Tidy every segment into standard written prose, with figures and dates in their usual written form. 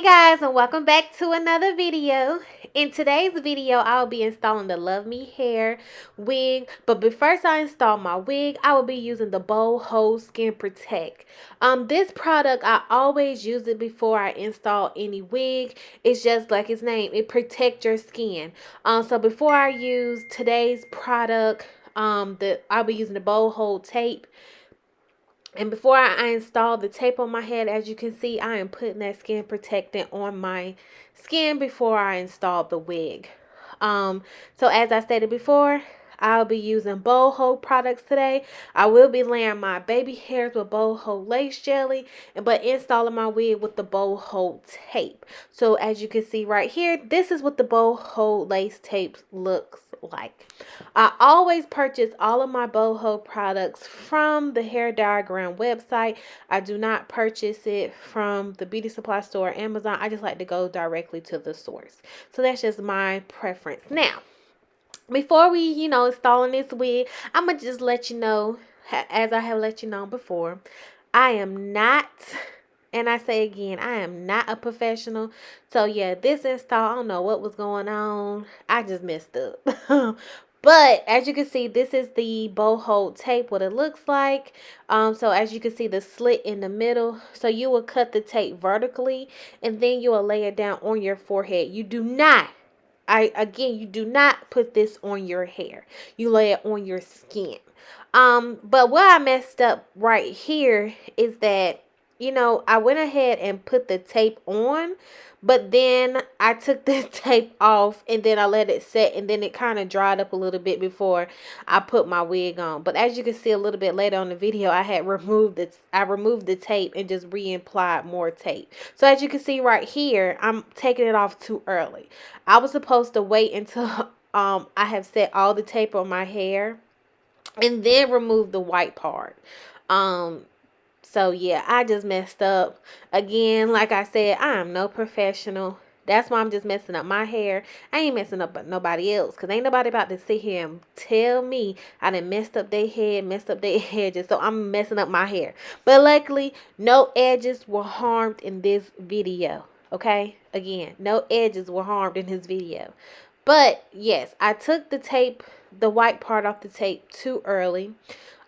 Hey guys, and welcome back to another video. In today's video, I'll be installing the Luvme hair wig. But before I install my wig, I will be using the Bold Hold Skin Protect. This product, I always use it before I install any wig. It's just like its name, it protects your skin. So before I use today's product, I'll be using the Bold Hold tape. And before I install the tape on my head, as you can see, I am putting that skin protectant on my skin before I install the wig. So as I stated before, I'll be using Bold Hold products today. I will be layering my baby hairs with Bold Hold lace jelly, but installing my wig with the Bold Hold tape. So as you can see right here, this is what the Bold Hold lace tape looks like. I always purchase all of my Bold Hold products from the Hair Diagram website. I do not purchase it from the beauty supply store or Amazon. I just like to go directly to the source. So that's just my preference. Now, before we, installing this wig, I'm going to just let you know, as I have let you know before, I am not, and I say again, I am not a professional. So yeah, this install, I don't know what was going on. I just messed up. But as you can see, this is the Bold Hold tape, what it looks like. So as you can see, the slit in the middle. So you will cut the tape vertically, and then you will lay it down on your forehead. You do not, you do not put this on your hair. You lay it on your skin. But what I messed up right here is that, I went ahead and put the tape on, but then I took the tape off and then I let it set, and then it kind of dried up a little bit before I put my wig on. But as you can see a little bit later on the video, I removed the tape and just reapplied more tape. So as you can see right here, I'm taking it off too early. I was supposed to wait until I have set all the tape on my hair and then remove the white part. So yeah, I just messed up again. Like I said, I am no professional. That's why I'm just messing up my hair. I ain't messing up nobody else, because ain't nobody about to sit here and tell me I done messed up their head, messed up their edges. So I'm messing up my hair. But luckily, no edges were harmed in this video. Okay? Again, no edges were harmed in this video. But yes, I took the white part off the tape too early.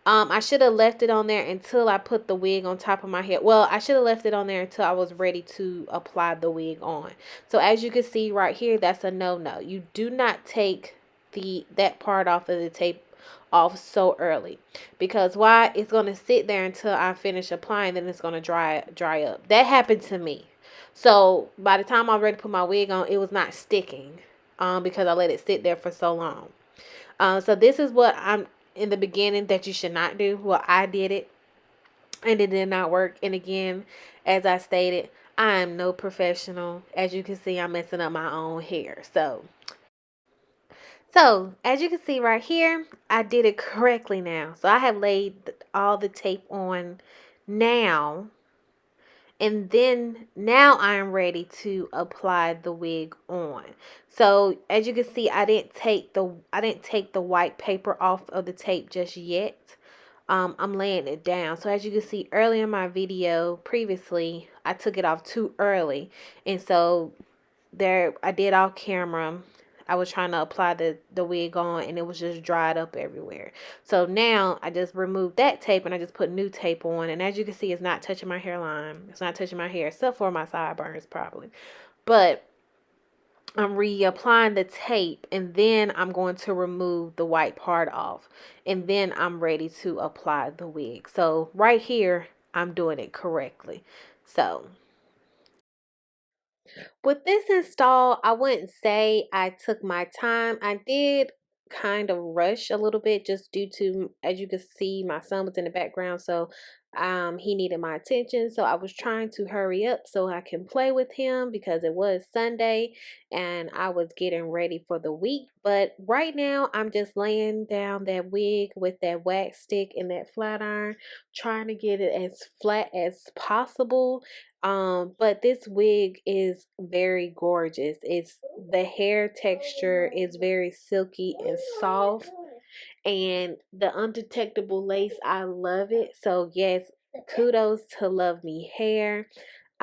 I should have left it on there until I put the wig on top of my head. Well, I should have left it on there until I was ready to apply the wig on. So as you can see right here, that's a no-no. You do not take that part off of the tape off so early, because why? It's going to sit there until I finish applying, then it's going to dry up. That happened to me. So by the time I was ready to put my wig on, it was not sticking because I let it sit there for so long. So this is what I'm in the beginning that you should not do. Well, I did it and it did not work. And again, as I stated, I am no professional. As you can see, I'm messing up my own hair. So as you can see right here, I did it correctly now. So I have laid all the tape on now. And then now I am ready to apply the wig on. So as you can see, I didn't take the white paper off of the tape just yet. I'm laying it down. So as you can see earlier in my video previously, I took it off too early. And so there, I did off camera. I was trying to apply the wig on, and it was just dried up everywhere. So now I just removed that tape and I just put new tape on. And as you can see, it's not touching my hairline. It's not touching my hair, except for my sideburns probably. But I'm reapplying the tape, and then I'm going to remove the white part off. And then I'm ready to apply the wig. So right here, I'm doing it correctly. So with this install, I wouldn't say I took my time. I did kind of rush a little bit just due to, as you can see, my son was in the background, so he needed my attention. So I was trying to hurry up so I can play with him, because it was Sunday and I was getting ready for the week. But right now, I'm just laying down that wig with that wax stick and that flat iron, trying to get it as flat as possible. But this wig is very gorgeous. The hair texture is very silky and soft, and the undetectable lace, I love it. So yes, kudos to Luvme Hair.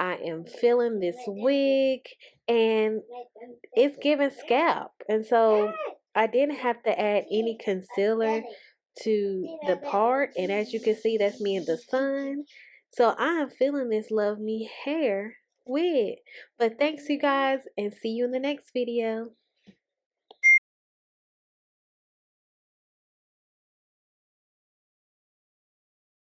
I am feeling this wig, and it's giving scalp. And so I didn't have to add any concealer to the part. And as you can see, that's me in the sun. So I am feeling this Love Me hair wig. But thanks, you guys, and see you in the next video.